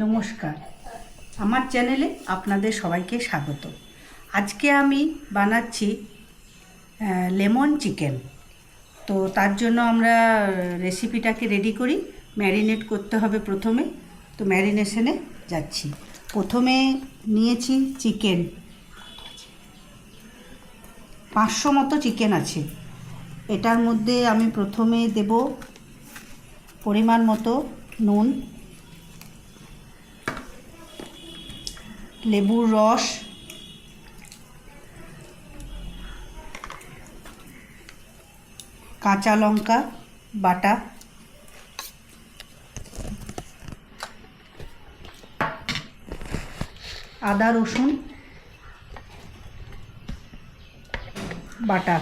নমস্কার, আমার চ্যানেলে আপনাদের সবাইকে স্বাগত। আজকে আমি বানাচ্ছি লেমন চিকেন। তো তার জন্য আমরা রেসিপিটাকে রেডি করি। ম্যারিনেট করতে হবে প্রথমে। তো ম্যারিনেশনে যাচ্ছি। প্রথমে নিয়েছি চিকেন, 500 মতো চিকেন আছে। এটার মধ্যে আমি প্রথমে দেব পরিমাণ মতো নুন, লেবুর রস, কাঁচা লঙ্কা বাটা, আদা রসুন বাটা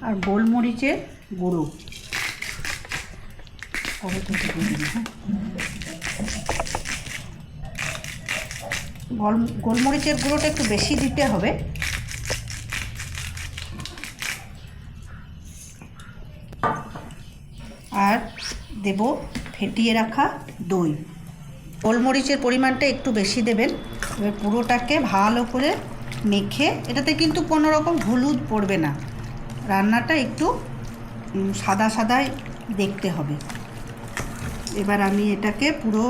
আর গোলমরিচের গুঁড়ো। গোলমরিচের গুঁড়োটা একটু বেশি দিতে হবে। আর দেব ফেটিয়ে রাখা দই। গোলমরিচের পরিমাণটা একটু বেশি দেবেন। এবার পুরোটাকে ভালো করে মেখে, এটাতে কিন্তু কোনো রকম হলুদ পড়বে না, রান্নাটা একটু সাদা সাদাই দেখতে হবে। এবার আমি এটাকে পুরো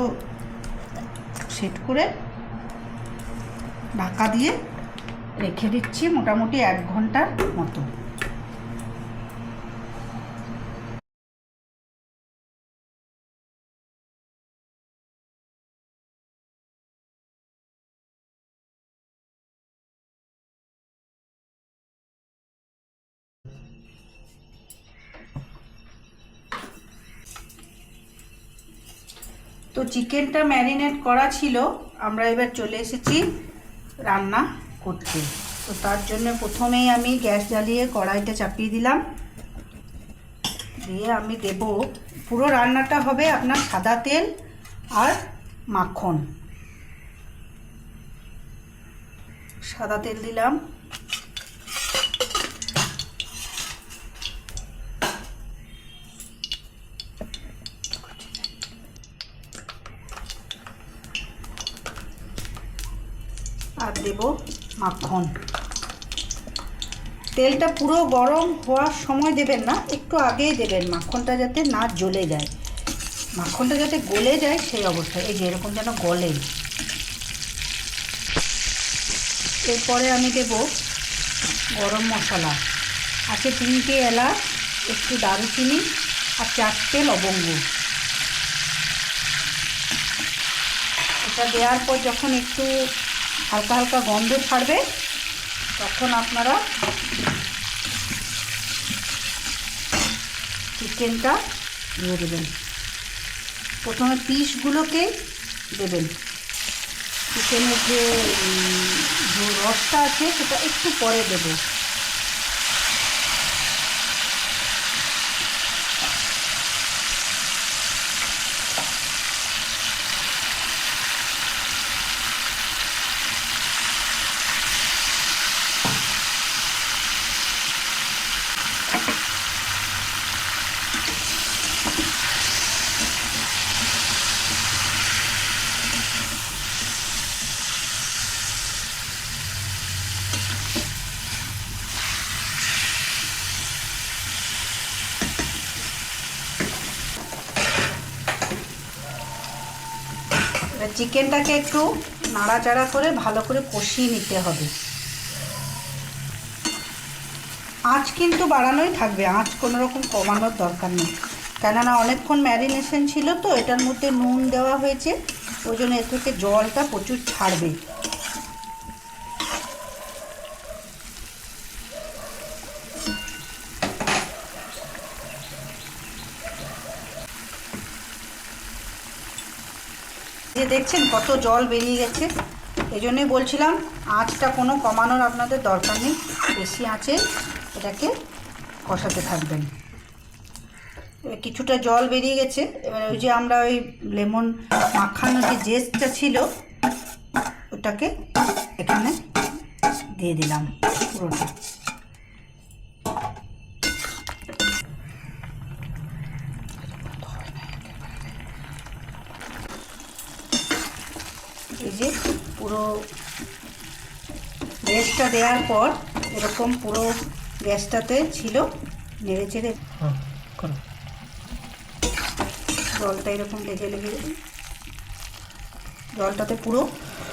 সেট করে ঢাকা দিয়ে রেখে দিচ্ছি মোটামুটি 1 ঘন্টার মতো। তো চিকেনটা ম্যারিনেট করা ছিল, আমরা এবার চলে এসেছি রান্না করতে। তো তার জন্য প্রথমেই আমি গ্যাস জ্বালিয়ে কড়াইটা চাপিয়ে দিলাম। দিয়ে আমি দেব, পুরো রান্নাটা হবে আপনার সাদা তেল আর মাখন। সাদা তেল দিলাম, আর দেব মাখন। তেলটা পুরো গরম হওয়ার সময় দেবেন না, একটু আগেই দেবেন, মাখনটা যাতে না জ্বলে যায়, মাখনটা যাতে গলে যায় সেই অবস্থায়, এই যে এরকম যেন গলে। এরপরে আমি দেব গরম মশলা, আছে 3টে এলাচ, একটু দারুচিনি আর 4টে লবঙ্গ। এটা দেওয়ার পর যখন একটু হালকা হালকা গন্ধ ছাড়বে, তখন আপনারা চিকেনটা দিয়ে দেবেন। প্রথমে পিসগুলোকে দেবেন। চিকেনের যে রসটা আছে সেটা একটু পরে দেবো। চিকেনটাকে একটু নাড়াচাড়া করে ভালো করে কষিয়ে নিতে হবে। আঁচ কিন্তু বাড়ানোই থাকবে, আঁচ কোনো রকম কমানোর দরকার নেই, কেননা অনেকক্ষণ ম্যারিনেশন ছিল তো, এটার মধ্যে নুন দেওয়া হয়েছে, ওই জন্য এর থেকে জলটা প্রচুর ছাড়বে। যে দেখছেন কত জল বেরিয়ে গেছে, এই জন্যই বলছিলাম আঁচটা কোনো কমানোর আপনাদের দরকার নেই, বেশি আঁচে এটাকে কষাতে থাকবেন। এবার কিছুটা জল বেরিয়ে গেছে, এবার ওই যে আমরা ওই লেমন মাখানোর যে জেস্টটা ছিল ওটাকে এখানে দিয়ে দিলাম পুরোটা। এই যে পুরো গ্যাসটা দেওয়ার পর এরকম পুরো গ্যাসটাতে ছিল, নেড়ে চেড়ে জলটা এরকম লেগে লেগে জলটাতে পুরো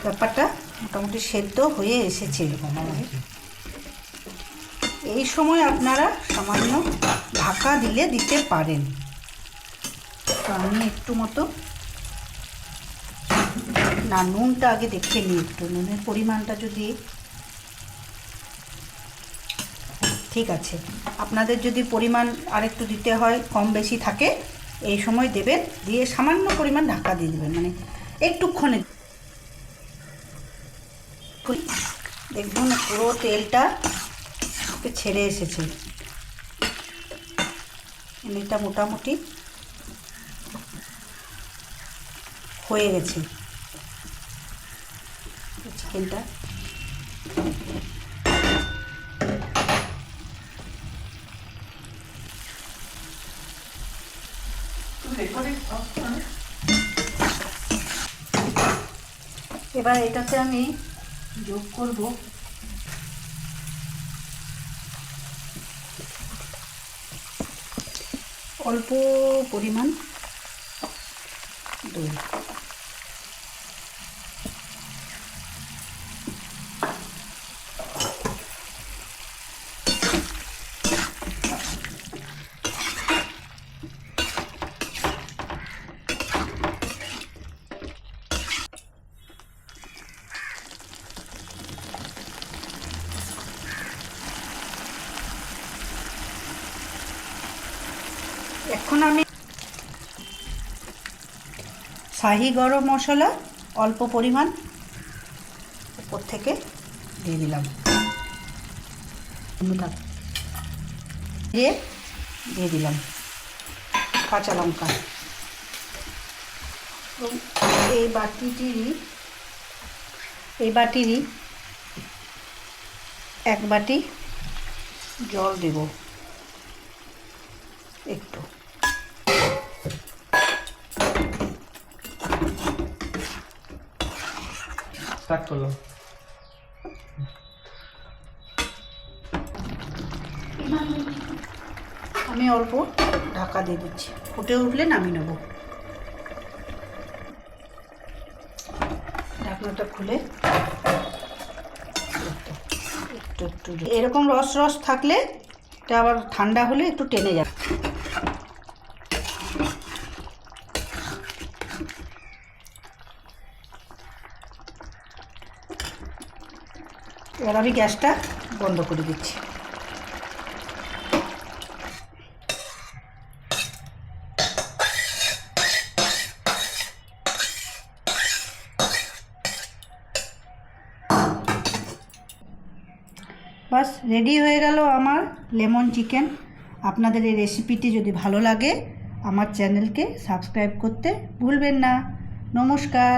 ব্যাপারটা মোটামুটি সেদ্ধ হয়ে এসেছে এরকম। এই সময় আপনারা সামান্য ঢাকা দিলে দিতে পারেন। তো আমি একটু মতো না, নুনটা আগে দেখে নিই, একটু নুনের পরিমাণটা যদি ঠিক আছে। আপনাদের যদি পরিমাণ আরেকটু দিতে হয়, কম বেশি থাকে, এই সময় দেবেন, দিয়ে সামান্য পরিমাণ ঢাকা দিয়ে দেবেন, মানে একটুক্ষণে। দেখুন পুরো তেলটা ছেড়ে এসেছে, এটা মোটামুটি হয়ে গেছে চিকেনটা। এবার এটাতে আমি যোগ করব অল্প পরিমাণ দই। এখন আমি শাহি গরম মশলা অল্প পরিমাণ উপর থেকে দিয়ে দিলাম, দিয়ে দিলাম কাঁচা লঙ্কা। এই বাটিরই এক বাটি জল দেব একটু। স্টার্ট করলাম। আমি অল্প ঢাকা দিয়ে দিচ্ছি, ফুটে উঠলে নামিয়ে নেব। ঢাকনাটা খুলে একটু একটু এরকম রস রস থাকলে এটা আবার ঠান্ডা হলে একটু টেনে যাবে। এবার আমি গ্যাসটা বন্ধ করে দিচ্ছি। বাস রেডি হয়ে গেল আমার লেমন চিকেন। আপনাদের এই রেসিপিটি যদি ভালো লাগে আমার চ্যানেলকে সাবস্ক্রাইব করতে ভুলবেন না। নমস্কার।